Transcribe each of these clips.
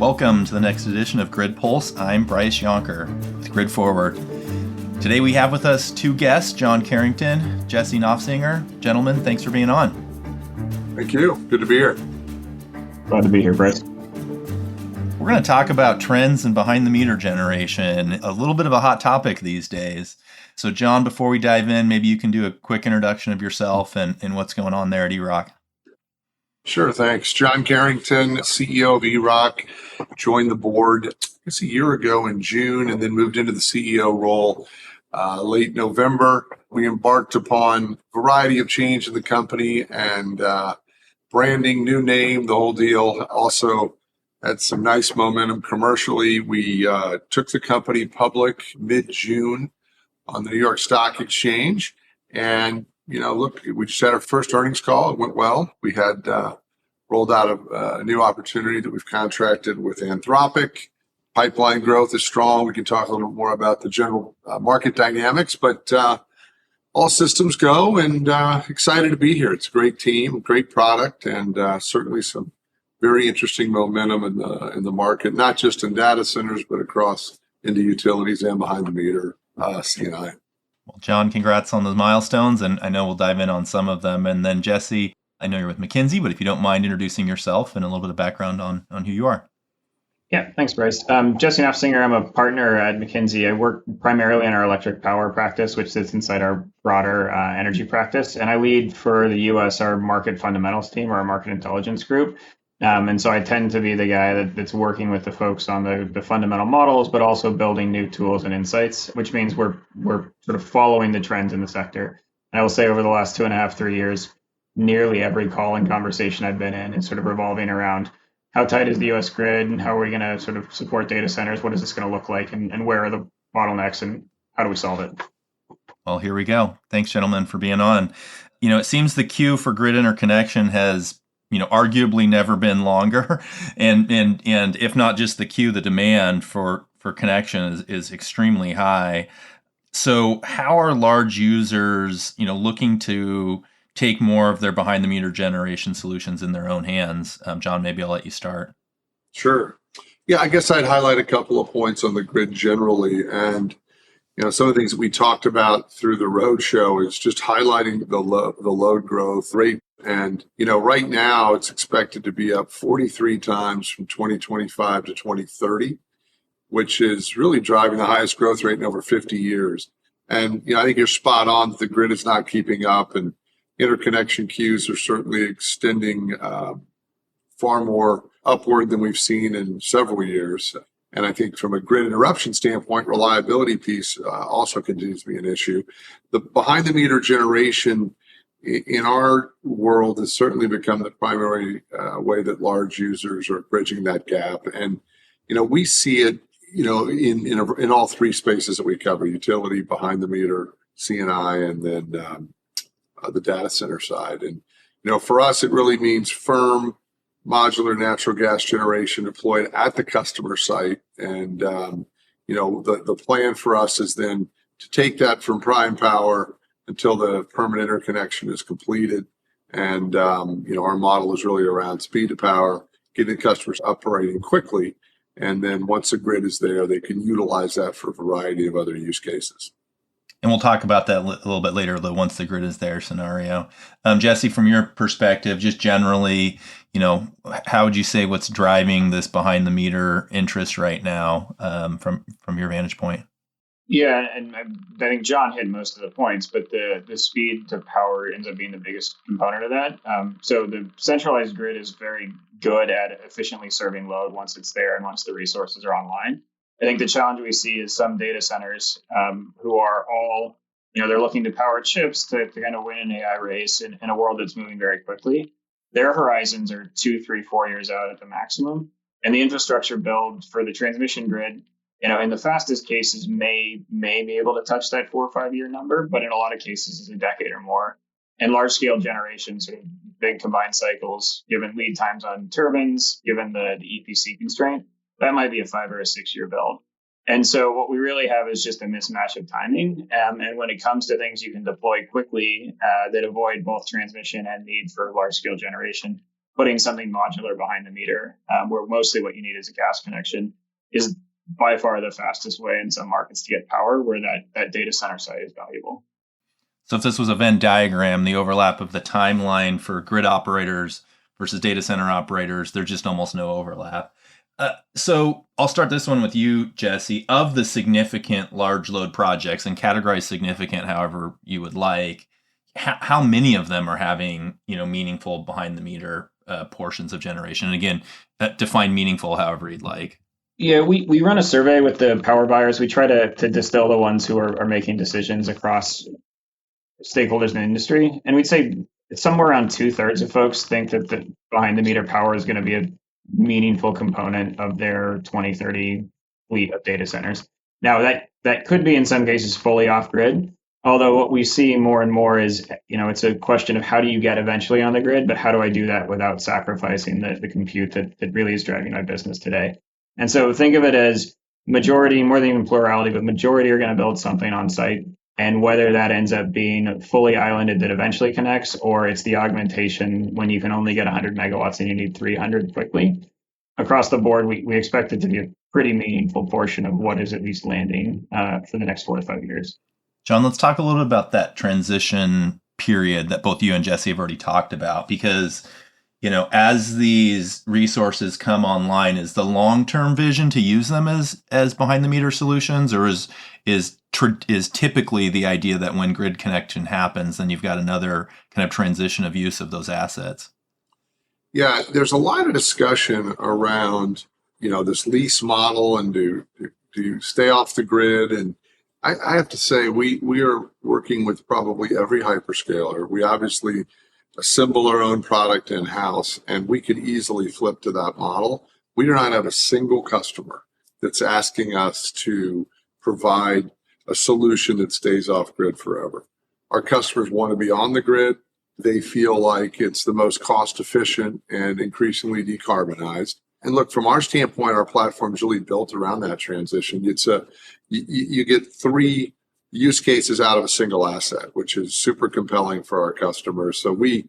Welcome to the next edition of Grid Pulse. I'm Bryce Yonker with Grid Forward. Today we have with us two guests, John Carrington, Jesse Nofsinger. Gentlemen, thanks for being on. Thank you. Good to be here. Glad to be here, Bryce. We're going to talk about trends in behind-the-meter generation, a little bit of a hot topic these days. So John, before we dive in, maybe you can do a quick introduction of yourself and what's going on there at EROC. Sure, thanks. John Carrington, CEO of EROC, joined the board, I guess, a year ago in June, and then moved into the CEO role late November. We embarked upon a variety of change in the company and branding, new name, the whole deal. Also had some nice momentum commercially. We took the company public mid-June on the New York Stock Exchange. And look, we just had our first earnings call. It went well. We had rolled out a new opportunity that we've contracted with Anthropic. Pipeline growth is strong. We can talk a little bit more about the general market dynamics, but all systems go, and excited to be here. It's a great team, great product, and certainly some very interesting momentum in the market, not just in data centers, but across into utilities and behind the meter C&I. Well, John, congrats on those milestones, and I know we'll dive in on some of them. And then Jesse, I know you're with McKinsey, but if you don't mind introducing yourself and a little bit of background on who you are. Yeah, thanks, Bryce. Jesse Nofsinger, I'm a partner at McKinsey. I work primarily in our electric power practice, which sits inside our broader energy practice. And I lead for the U.S. our market fundamentals team, or our market intelligence group. And so I tend to be the guy that's working with the folks on the fundamental models, but also building new tools and insights, which means we're sort of following the trends in the sector. And I will say over the last 2.5, 3 years, nearly every call and conversation I've been in is sort of revolving around how tight is the U.S. grid and how are we going to sort of support data centers? What is this going to look like? And where are the bottlenecks and how do we solve it? Well, here we go. Thanks, gentlemen, for being on. It seems the queue for grid interconnection has arguably never been longer. And if not just the queue, the demand for connection is extremely high. So how are large users, looking to take more of their behind the meter generation solutions in their own hands? John, maybe I'll let you start. Sure. Yeah, I guess I'd highlight a couple of points on the grid generally. And some of the things that we talked about through the roadshow is just highlighting the load growth rate. And, right now it's expected to be up 43 times from 2025 to 2030, which is really driving the highest growth rate in over 50 years. And, I think you're spot on that the grid is not keeping up, and interconnection queues are certainly extending far more upward than we've seen in several years. And I think from a grid interruption standpoint, reliability piece also continues to be an issue. The behind the meter generation in our world has certainly become the primary way that large users are bridging that gap. And, we see it, in all three spaces that we cover: utility, behind the meter, C&I, and then the data center side. And, for us, it really means firm modular natural gas generation deployed at the customer site. And, the plan for us is then to take that from prime power until the permanent interconnection is completed. And, our model is really around speed to power, getting customers operating quickly. And then once the grid is there, they can utilize that for a variety of other use cases. And we'll talk about that a little bit later, the once the grid is there scenario. Jesse, from your perspective, just generally, how would you say what's driving this behind the meter interest right now from your vantage point? Yeah, and I think John hit most of the points, but the speed to power ends up being the biggest component of that. So the centralized grid is very good at efficiently serving load once it's there and once the resources are online. I think the challenge we see is some data centers who are all, they're looking to power chips to kind of win an AI race in a world that's moving very quickly. Their horizons are 2, 3, 4 years out at the maximum. And the infrastructure build for the transmission grid, in the fastest cases may be able to touch that 4 or 5 year number, but in a lot of cases is a decade or more. And large scale generation, sort of big combined cycles, given lead times on turbines, given the EPC constraint, that might be a 5 or a 6 year build. And so what we really have is just a mismatch of timing. And when it comes to things you can deploy quickly that avoid both transmission and need for large scale generation, putting something modular behind the meter, where mostly what you need is a gas connection, is by far the fastest way in some markets to get power where that data center site is valuable. So if this was a Venn diagram, the overlap of the timeline for grid operators versus data center operators, there's just almost no overlap. So I'll start this one with you, Jesse. Of the significant large load projects, and categorize significant however you would like, how many of them are having meaningful behind the meter portions of generation? And again, define meaningful however you'd like. Yeah, we run a survey with the power buyers. We try to distill the ones who are making decisions across stakeholders in the industry. And we'd say somewhere around 2/3 of folks think that the behind the meter power is going to be a meaningful component of their 2030 fleet of data centers. Now that could be in some cases fully off grid. Although what we see more and more is, it's a question of how do you get eventually on the grid, but how do I do that without sacrificing the compute that really is driving my business today? And so think of it as majority, more than even plurality, but majority are going to build something on site. And whether that ends up being fully islanded that eventually connects, or it's the augmentation when you can only get 100 megawatts and you need 300 quickly, across the board, we expect it to be a pretty meaningful portion of what is at least landing for the next 4 to 5 years. John, let's talk a little bit about that transition period that both you and Jesse have already talked about, because as these resources come online, is the long-term vision to use them as behind the meter solutions, or is typically the idea that when grid connection happens, then you've got another kind of transition of use of those assets? Yeah, there's a lot of discussion around, this lease model and do you stay off the grid? And I have to say, we are working with probably every hyperscaler. We obviously assemble our own product in-house, and we could easily flip to that model. We do not have a single customer that's asking us to provide a solution that stays off grid forever. Our customers want to be on the grid. They feel like it's the most cost efficient and increasingly decarbonized. And look, from our standpoint, our platform is really built around that transition. You get 3 use cases out of a single asset, which is super compelling for our customers. So we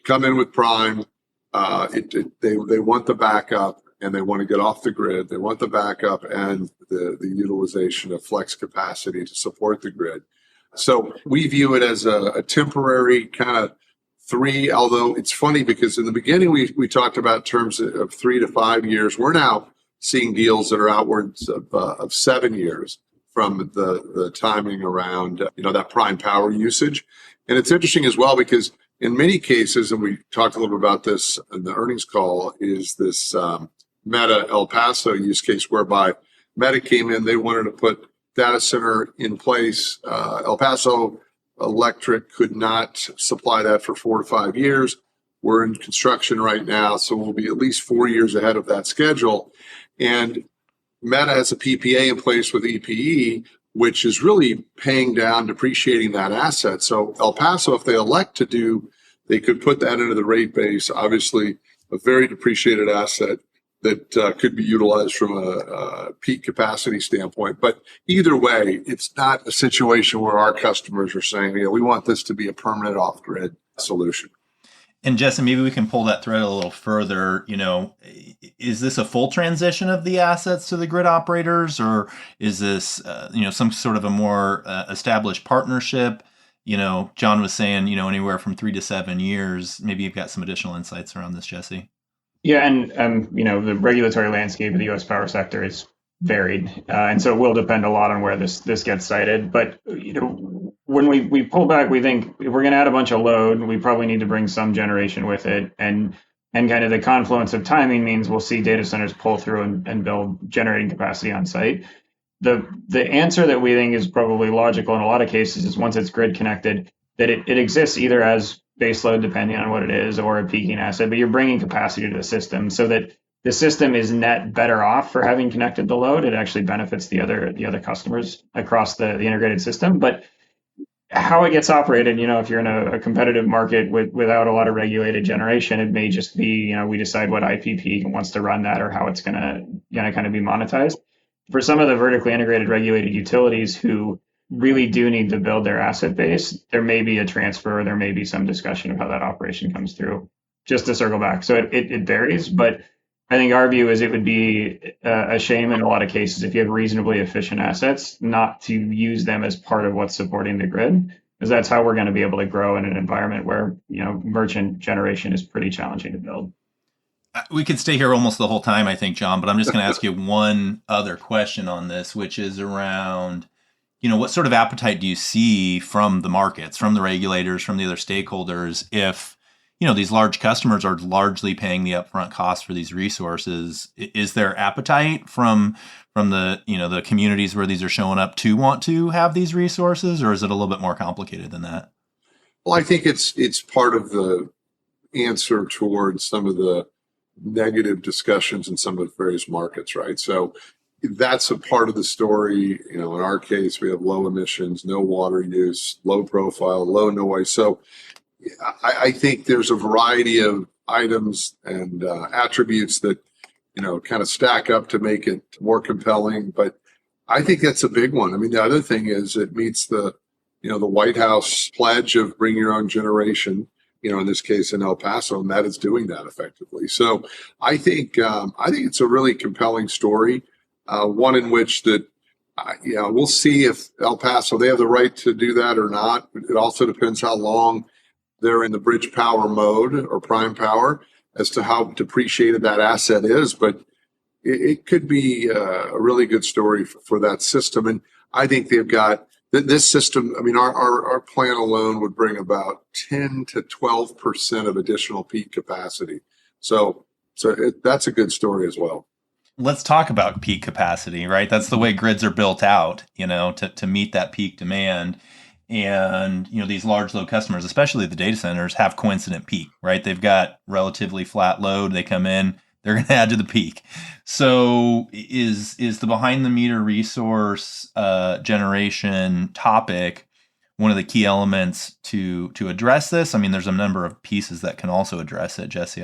come in with Prime. They want the backup and they want to get off the grid. They want the backup and the utilization of flex capacity to support the grid. So we view it as a temporary kind of 3, although it's funny because in the beginning we talked about terms of 3 to 5 years. We're now seeing deals that are outwards of 7 years from the timing around that prime power usage. And it's interesting as well because in many cases, and we talked a little bit about this in the earnings call, is this Meta El Paso use case whereby Meta came in, they wanted to put data center in place. El Paso Electric could not supply that for 4 to 5 years. We're in construction right now, so we'll be at least 4 years ahead of that schedule. And Meta has a PPA in place with EPE, which is really paying down, depreciating that asset. So El Paso, if they elect to do, they could put that into the rate base, obviously a very depreciated asset that could be utilized from a peak capacity standpoint. But either way, it's not a situation where our customers are saying, we want this to be a permanent off-grid solution. And Jesse, maybe we can pull that thread a little further. Is this a full transition of the assets to the grid operators, or is this, some sort of a more established partnership? John was saying, anywhere from 3 to 7 years. Maybe you've got some additional insights around this, Jesse. Yeah, and the regulatory landscape of the U.S. power sector is varied, and so it will depend a lot on where this gets cited. But when we pull back, we think if we're going to add a bunch of load, we probably need to bring some generation with it, and kind of the confluence of timing means we'll see data centers pull through and build generating capacity on site. The answer that we think is probably logical in a lot of cases is once it's grid connected, that it exists either as baseload, depending on what it is, or a peaking asset, but you're bringing capacity to the system so that the system is net better off for having connected the load. It actually benefits the other customers across the integrated system. But how it gets operated, if you're in a competitive market without a lot of regulated generation, it may just be, we decide what IPP wants to run that or how it's gonna kind of be monetized. For some of the vertically integrated regulated utilities who really do need to build their asset base, there may be a transfer, or there may be some discussion of how that operation comes through. just to circle back. So it varies, but I think our view is it would be a shame in a lot of cases if you have reasonably efficient assets not to use them as part of what's supporting the grid, because that's how we're going to be able to grow in an environment where, merchant generation is pretty challenging to build. We could stay here almost the whole time, I think, John, but I'm just going to ask you one other question on this, which is around, what sort of appetite do you see from the markets, from the regulators, from the other stakeholders, if, these large customers are largely paying the upfront cost for these resources? Is there appetite from the, the communities where these are showing up to want to have these resources, or is it a little bit more complicated than that? Well, I think it's part of the answer towards some of the negative discussions in some of the various markets, right? So that's a part of the story. In our case, we have low emissions, no water use, low profile, low noise. So I think there's a variety of items and attributes that, kind of stack up to make it more compelling. But I think that's a big one. I mean, the other thing is it meets the White House pledge of bring your own generation, in this case in El Paso, and that is doing that effectively. So I think it's a really compelling story, one in which that, we'll see if El Paso, they have the right to do that or not. It also depends how long they're in the bridge power mode or prime power as to how depreciated that asset is. But it could be a really good story for that system. And I think they've got this system. I mean, our plan alone would bring about 10 to 12% of additional peak capacity. So that's a good story as well. Let's talk about peak capacity, right? That's the way grids are built out, to meet that peak demand. And, these large load customers, especially the data centers, have coincident peak, right? They've got relatively flat load. They come in, they're going to add to the peak. So is the behind the meter resource generation topic one of the key elements to address this? I mean, there's a number of pieces that can also address it. Jesse,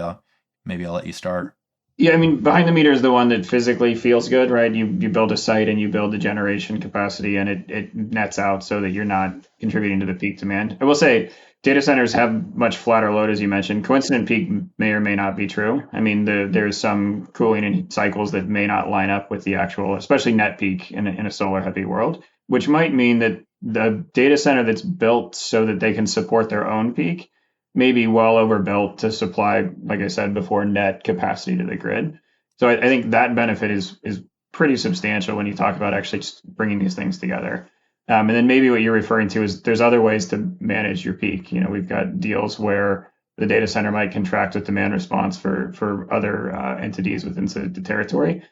maybe I'll let you start. Yeah, I mean, behind the meter is the one that physically feels good, right? You build a site and you build the generation capacity, and it nets out so that you're not contributing to the peak demand. I will say data centers have much flatter load, as you mentioned. Coincident peak may or may not be true. I mean, there's some cooling in cycles that may not line up with the actual, especially net peak in a solar heavy world, which might mean that the data center that's built so that they can support their own peak may be well overbuilt to supply, like I said before, net capacity to the grid. So I think that benefit is pretty substantial when you talk about actually just bringing these things together. And then maybe what you're referring to is there's other ways to manage your peak. We've got deals where the data center might contract with demand response for other entities within the territory.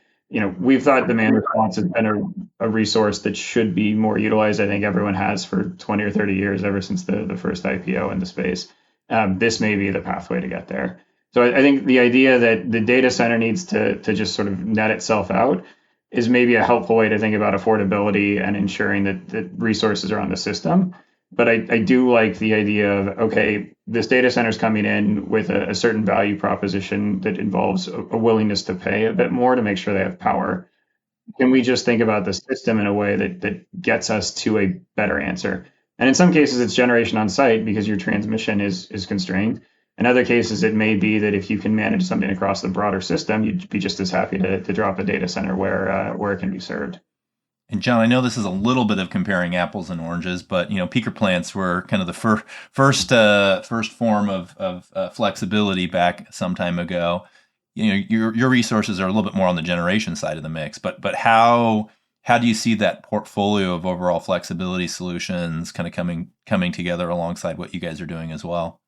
We've thought demand response has been a resource that should be more utilized. I think everyone has for 20 or 30 years, ever since the first IPO in the space. This may be the pathway to get there. So I think the idea that the data center needs to just sort of net itself out is maybe a helpful way to think about affordability and ensuring that resources are on the system. But I do like the idea of, okay, this data center is coming in with a certain value proposition that involves a willingness to pay a bit more to make sure they have power. Can we just think about the system in a way that gets us to a better answer? And in some cases, it's generation on site because your transmission is constrained. In other cases, it may be that if you can manage something across the broader system, you'd be just as happy to drop a data center where it can be served. And John, I know this is a little bit of comparing apples and oranges, but peaker plants were kind of the first form of flexibility back some time ago. Your resources are a little bit more on the generation side of the mix, but how do you see that portfolio of overall flexibility solutions kind of coming together alongside what you guys are doing as well?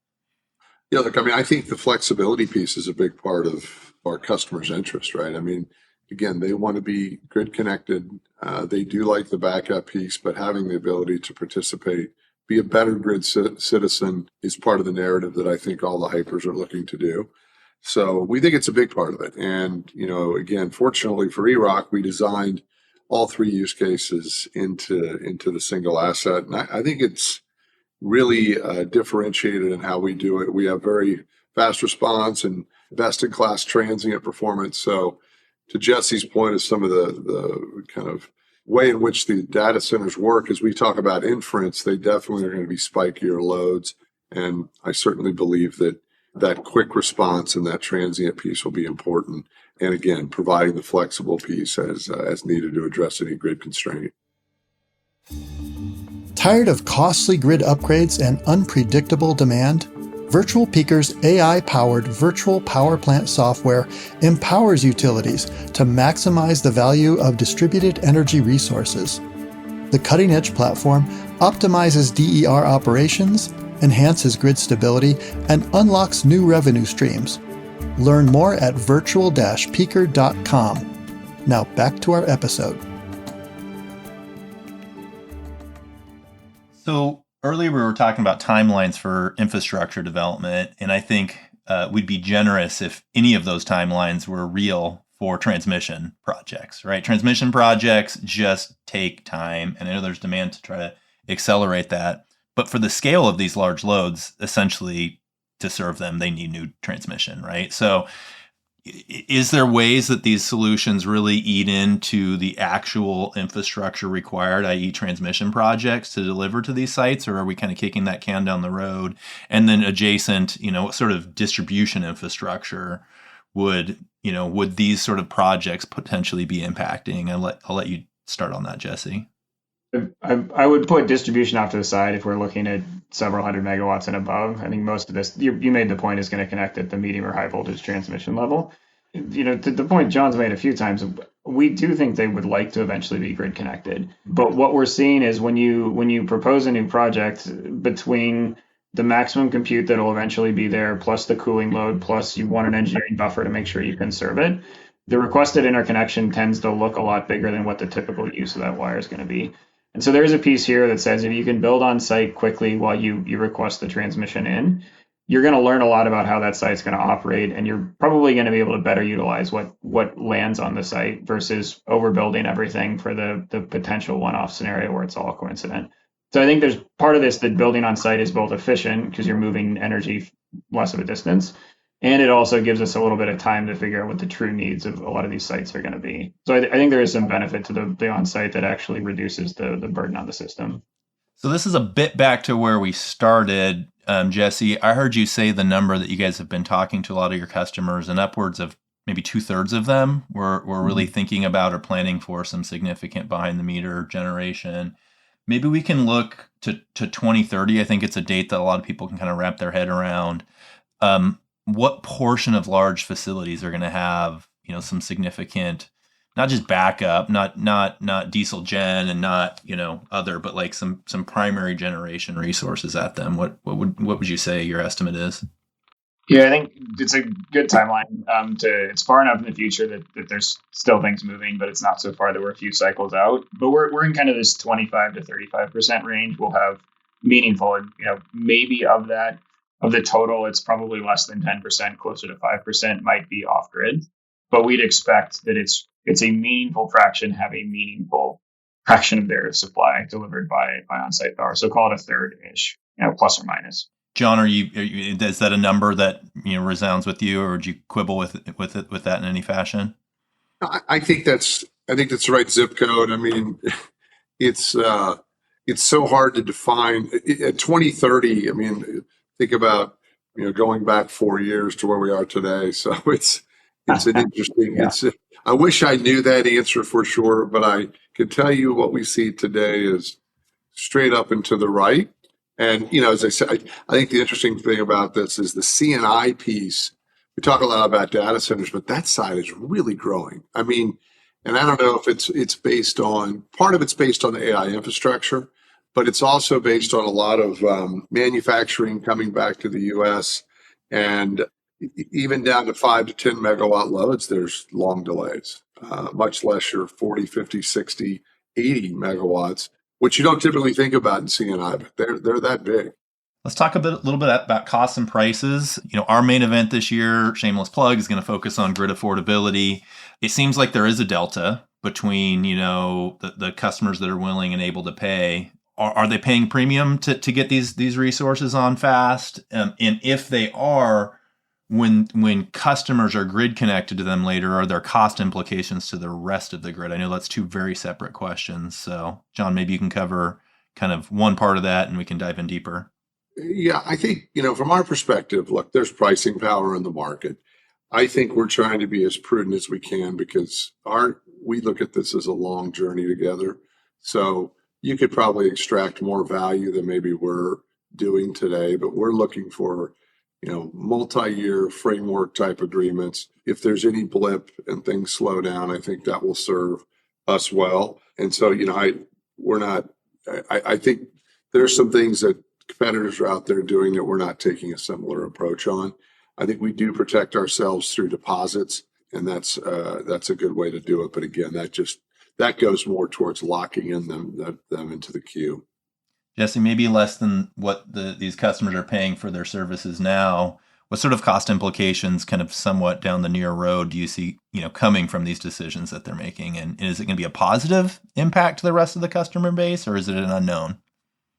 Yeah, look, I mean, I think the flexibility piece is a big part of our customers' interest, right? I mean, again, they want to be grid connected. They do like the backup piece, but having the ability to participate, be a better grid citizen is part of the narrative that I think all the hypers are looking to do. So we think it's a big part of it. And, again, fortunately for EROC, we designed all three use cases into the single asset. And I think it's really differentiated in how we do it. We have very fast response and best-in-class transient performance. So to Jesse's point, is some of the kind of way in which the data centers work, as we talk about inference, they definitely are going to be spikier loads. And I certainly believe that that quick response and that transient piece will be important. And again, providing the flexible piece as needed to address any grid constraint. Tired of costly grid upgrades and unpredictable demand? Virtual Peaker's AI-powered virtual power plant software empowers utilities to maximize the value of distributed energy resources. The cutting-edge platform optimizes DER operations, enhances grid stability, and unlocks new revenue streams. Learn more at virtual-peaker.com. Now back to our episode. So earlier we were talking about timelines for infrastructure development, and I think we'd be generous if any of those timelines were real for transmission projects, right? Transmission projects just take time, and I know there's demand to try to accelerate that. But for the scale of these large loads, essentially to serve them, they need new transmission, right? So is there ways that these solutions really eat into the actual infrastructure required, i.e. transmission projects to deliver to these sites, or are we kind of kicking that can down the road? And then adjacent, what sort of distribution infrastructure would these sort of projects potentially be impacting? I'll let you start on that, Jesse. I would put distribution off to the side if we're looking at several hundred megawatts and above. I think most of this, you made the point, is going to connect at the medium or high voltage transmission level. To the point John's made a few times, we do think they would like to eventually be grid connected. But what we're seeing is when you propose a new project, between the maximum compute that will eventually be there, plus the cooling load, plus you want an engineering buffer to make sure you can serve it, the requested interconnection tends to look a lot bigger than what the typical use of that wire is going to be. And so there's a piece here that says if you can build on site quickly while you request the transmission in, you're going to learn a lot about how that site's going to operate, and you're probably going to be able to better utilize what lands on the site versus overbuilding everything for the potential one-off scenario where it's all coincident. So I think there's part of this that building on site is both efficient because you're moving energy less of a distance, and it also gives us a little bit of time to figure out what the true needs of a lot of these sites are going to be. So I think there is some benefit to the on-site that actually reduces the burden on the system. So this is a bit back to where we started, Jesse. I heard you say the number that you guys have been talking to a lot of your customers, and upwards of maybe 2/3 of them were really thinking about or planning for some significant behind-the-meter generation. Maybe we can look to 2030. I think it's a date that a lot of people can kind of wrap their head around. What portion of large facilities are going to have, some significant, not just backup, not diesel gen and not, other, but like some primary generation resources at them? What would you say your estimate is? Yeah, I think it's a good timeline. It's far enough in the future that there's still things moving, but it's not so far that we're a few cycles out. But we're in kind of this 25 to 35% range. We'll have meaningful, maybe of that. Of the total, it's probably less than 10%, closer to 5% might be off grid. But we'd expect that it's a meaningful fraction, have a meaningful fraction of their supply delivered by on-site power. So call it a third-ish, plus or minus. John, is that a number that resounds with you, or would you quibble with that in any fashion? I think that's the right zip code. I mean, it's so hard to define. At 2030, I mean, think about going back 4 years to where we are today. So it's an interesting. Yeah. I wish I knew that answer for sure, but I can tell you what we see today is straight up and to the right. And as I said, I think the interesting thing about this is the C&I piece. We talk a lot about data centers, but that side is really growing. I mean, and I don't know if it's based on, part of it's based on the AI infrastructure, but it's also based on a lot of manufacturing coming back to the U.S. And even down to 5 to 10 megawatt loads, there's long delays, much less your 40, 50, 60, 80 megawatts, which you don't typically think about in C&I, but they're that big. Let's talk a little bit about costs and prices. Our main event this year, shameless plug, is going to focus on grid affordability. It seems like there is a delta between, the customers that are willing and able to pay. Are they paying premium to get these resources on fast? And if they are, when customers are grid connected to them later, are there cost implications to the rest of the grid? I know that's two very separate questions. So, John, maybe you can cover kind of one part of that and we can dive in deeper. Yeah, I think, from our perspective, look, there's pricing power in the market. I think we're trying to be as prudent as we can because we look at this as a long journey together. So you could probably extract more value than maybe we're doing today, but we're looking for, multi-year framework type agreements. If there's any blip and things slow down, I think that will serve us well. And so, we're not, I think there's some things that competitors are out there doing that we're not taking a similar approach on. I think we do protect ourselves through deposits, and that's a good way to do it. But again, that goes more towards locking in them into the queue. Jesse, maybe less than what these customers are paying for their services now. What sort of cost implications, kind of somewhat down the near road, do you see, coming from these decisions that they're making? And is it going to be a positive impact to the rest of the customer base, or is it an unknown?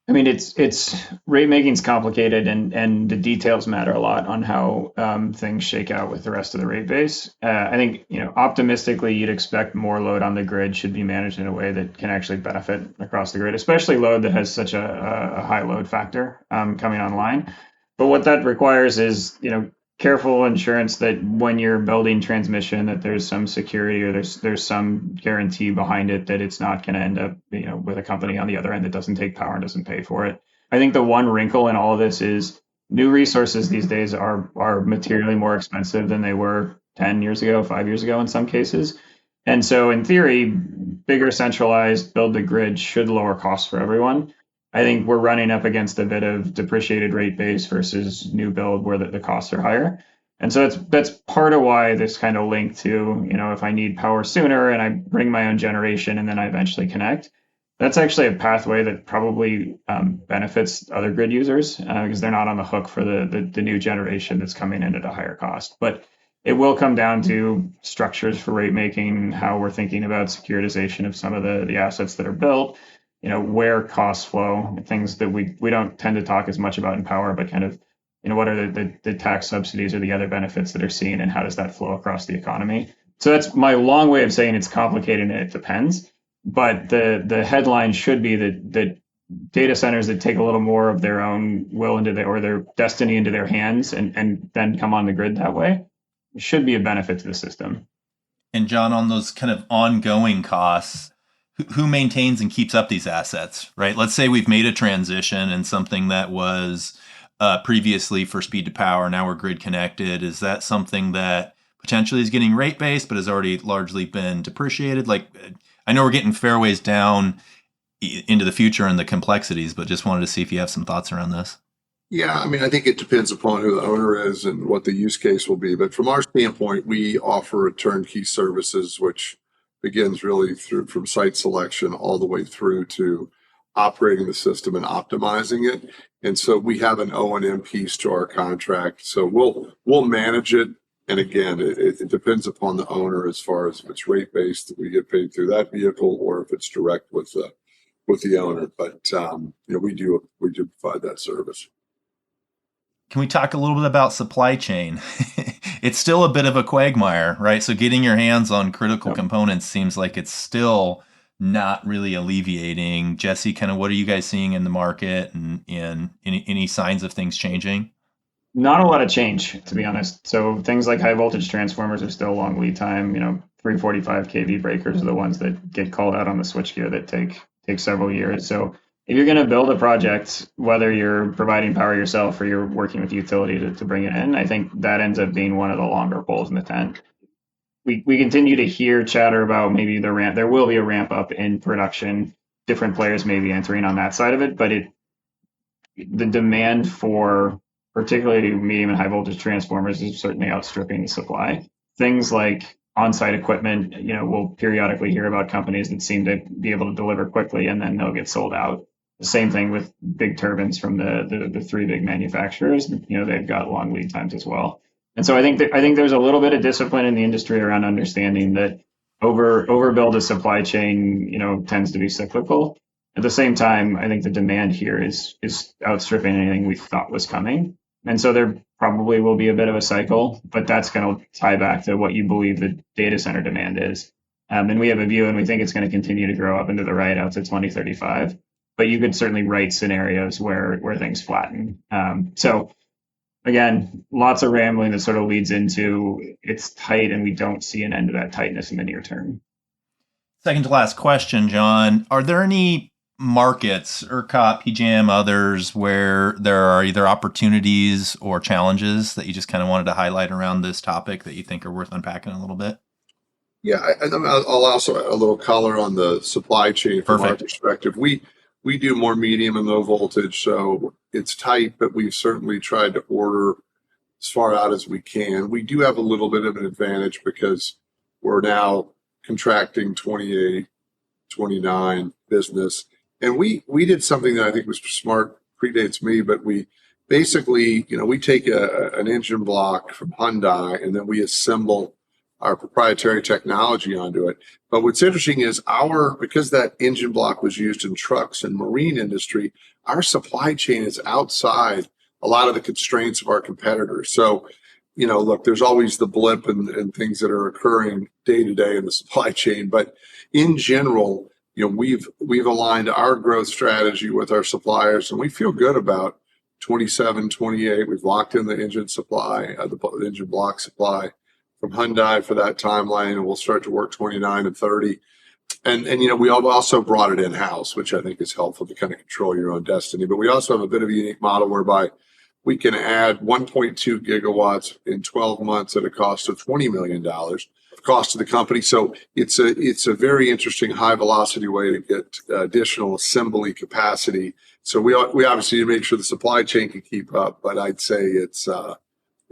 I mean, it's rate making is complicated, and the details matter a lot on how things shake out with the rest of the rate base. I think, optimistically, you'd expect more load on the grid should be managed in a way that can actually benefit across the grid, especially load that has such a high load factor coming online. But what that requires is, careful insurance that when you're building transmission, that there's some security or there's some guarantee behind it that it's not going to end up, with a company on the other end that doesn't take power and doesn't pay for it. I think the one wrinkle in all of this is new resources these days are materially more expensive than they were 10 years ago, 5 years ago in some cases. And so in theory, bigger centralized build the grid should lower costs for everyone. I think we're running up against a bit of depreciated rate base versus new build where the costs are higher. And so that's part of why this kind of link to, if I need power sooner and I bring my own generation and then I eventually connect, that's actually a pathway that probably benefits other grid users because they're not on the hook for the new generation that's coming in at a higher cost. But it will come down to structures for rate making, how we're thinking about securitization of some of the assets that are built, where costs flow, things that we don't tend to talk as much about in power, but kind of, what are the tax subsidies or the other benefits that are seen and how does that flow across the economy? So that's my long way of saying it's complicated and it depends. But the headline should be that data centers that take a little more of their own will or their destiny into their hands and then come on the grid that way should be a benefit to the system. And John, on those kind of ongoing costs, who maintains and keeps up these assets, right? Let's say we've made a transition and something that was previously for speed to power, now we're grid connected. Is that something that potentially is getting rate based, but has already largely been depreciated? Like, I know we're getting fairways down into the future and the complexities, but just wanted to see if you have some thoughts around this. Yeah, I mean, I think it depends upon who the owner is and what the use case will be. But from our standpoint, we offer a turnkey services, which begins really from site selection all the way through to operating the system and optimizing it. And so we have an O&M piece to our contract. So we'll manage it. And again, it depends upon the owner as far as if it's rate based that we get paid through that vehicle or if it's direct with the owner. But we do provide that service. Can we talk a little bit about supply chain? It's still a bit of a quagmire, right? So getting your hands on critical components seems like it's still not really alleviating. Jesse, kind of what are you guys seeing in the market and any signs of things changing? Not a lot of change, to be honest. So things like high voltage transformers are still long lead time. 345 kV breakers are the ones that get called out on the switchgear that take several years. So if you're going to build a project, whether you're providing power yourself or you're working with utility to bring it in, I think that ends up being one of the longer poles in the tent. We continue to hear chatter about maybe there will be a ramp up in production. Different players may be entering on that side of it, but the demand for particularly medium and high voltage transformers is certainly outstripping the supply. Things like on-site equipment, we'll periodically hear about companies that seem to be able to deliver quickly and then they'll get sold out. The same thing with big turbines from the three big manufacturers. They've got long lead times as well. And so I think there's a little bit of discipline in the industry around understanding that overbuild a supply chain, tends to be cyclical. At the same time, I think the demand here is outstripping anything we thought was coming. And so there probably will be a bit of a cycle, but that's going to tie back to what you believe the data center demand is. And we have a view and we think it's going to continue to grow up into the right out to 2035. but you could certainly write scenarios where things flatten. So again, lots of rambling that sort of leads into it's tight and we don't see an end to that tightness in the near term. Second to last question, John. Are there any markets, ERCOT, PJM, others, where there are either opportunities or challenges that you just kind of wanted to highlight around this topic that you think are worth unpacking a little bit? Yeah, I'll also add a little color on the supply chain from our Perfect. perspective. We do more medium and low voltage, so it's tight, but we've certainly tried to order as far out as we can. We do have a little bit of an advantage because we're now contracting 28, 29 business. And we did something that I think was smart, predates me, but we basically, we take an engine block from Hyundai and then we assemble our proprietary technology onto it. But what's interesting is because that engine block was used in trucks and marine industry, our supply chain is outside a lot of the constraints of our competitors. So, look, there's always the blip and things that are occurring day to day in the supply chain. But in general, we've aligned our growth strategy with our suppliers, and we feel good about 27, 28. We've locked in the engine supply, the engine block supply from Hyundai for that timeline, and we'll start to work 29 and 30. And we also brought it in-house, which I think is helpful to kind of control your own destiny. But we also have a bit of a unique model whereby we can add 1.2 gigawatts in 12 months at a cost of $20 million, cost to the company. So it's a very interesting high velocity way to get additional assembly capacity. So we obviously need to make sure the supply chain can keep up, but I'd say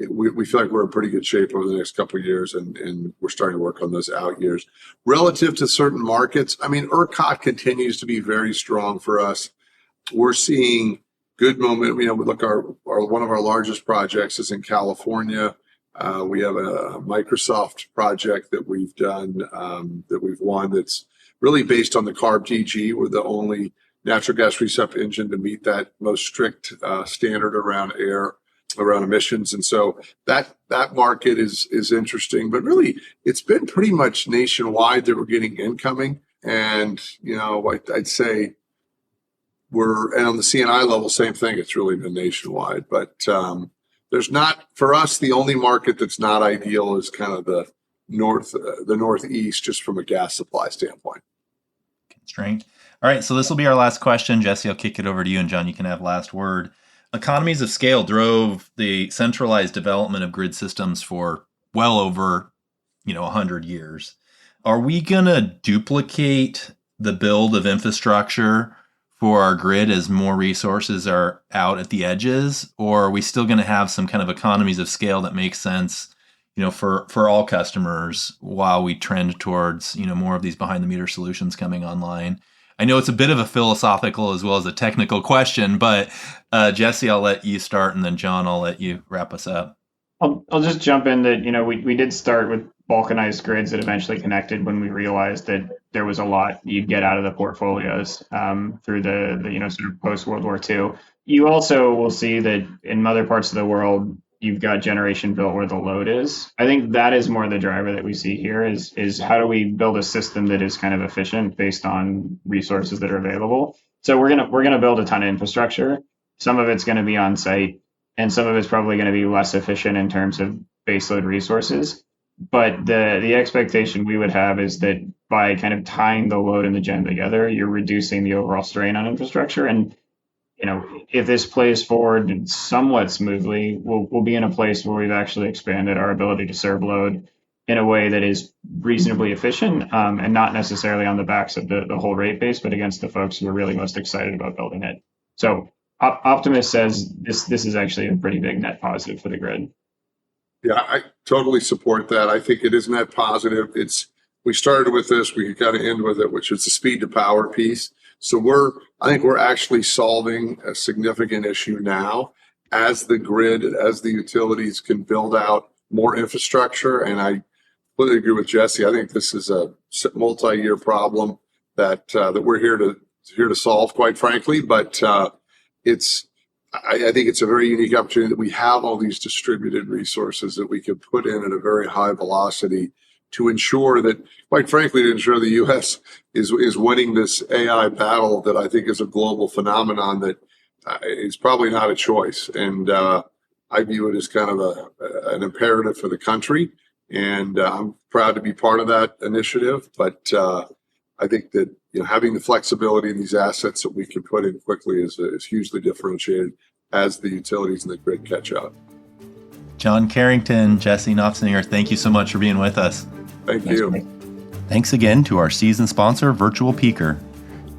we feel like we're in pretty good shape over the next couple of years, and we're starting to work on those out years. Relative to certain markets, ERCOT continues to be very strong for us. We're seeing good moment. Look, one of our largest projects is in California. We have a Microsoft project that we've done, that we've won, that's really based on the CARB DG. We're the only natural gas recip engine to meet that most strict standard around emissions. And so that market is interesting, but really it's been pretty much nationwide that we're getting incoming. And, I'd say and on the CNI level, same thing. It's really been nationwide, but there's not, for us, the only market that's not ideal is kind of the Northeast, just from a gas supply standpoint. Constraint. All right, so this will be our last question. Jesse, I'll kick it over to you, and John, you can have last word. Economies of scale drove the centralized development of grid systems for well over, 100 years. Are we going to duplicate the build of infrastructure for our grid as more resources are out at the edges, or are we still going to have some kind of economies of scale that makes sense, for all customers while we trend towards, more of these behind the meter solutions coming online? I know it's a bit of a philosophical as well as a technical question, but Jesse, I'll let you start, and then John, I'll let you wrap us up. I'll just jump in that, we did start with balkanized grids that eventually connected when we realized that there was a lot you'd get out of the portfolios through the sort of post World War II. You also will see that in other parts of the world, you've got generation built where the load is. I think that is more the driver that we see here is how do we build a system that is kind of efficient based on resources that are available. So we're gonna build a ton of infrastructure. Some of it's going to be on site, and some of it's probably going to be less efficient in terms of baseload resources. But the expectation we would have is that by kind of tying the load and the gen together, you're reducing the overall strain on infrastructure. And if this plays forward somewhat smoothly, we'll be in a place where we've actually expanded our ability to serve load in a way that is reasonably efficient, and not necessarily on the backs of the whole rate base, but against the folks who are really most excited about building it. So Optimist says this is actually a pretty big net positive for the grid. Yeah, I totally support that. I think it is net positive. We started with this, we got to end with it, which is the speed to power piece. So I think we're actually solving a significant issue now as the grid, as the utilities can build out more infrastructure. And I completely agree with Jesse. I think this is a multi-year problem that we're here to solve, quite frankly. But I think it's a very unique opportunity that we have all these distributed resources that we could put in at a very high velocity to ensure that, quite frankly, to ensure the U.S. is winning this AI battle that I think is a global phenomenon that is probably not a choice. And I view it as kind of an imperative for the country. And I'm proud to be part of that initiative. But I think that having the flexibility in these assets that we can put in quickly is hugely differentiated as the utilities and the grid catch up. John Carrington, Jesse Knopfsinger, thank you so much for being with us. Thank you. Thanks again to our season sponsor, Virtual Peaker.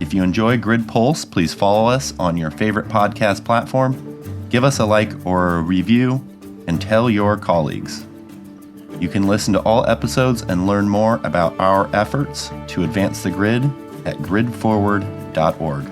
If you enjoy Grid Pulse, please follow us on your favorite podcast platform, give us a like or a review, and tell your colleagues. You can listen to all episodes and learn more about our efforts to advance the grid at gridforward.org.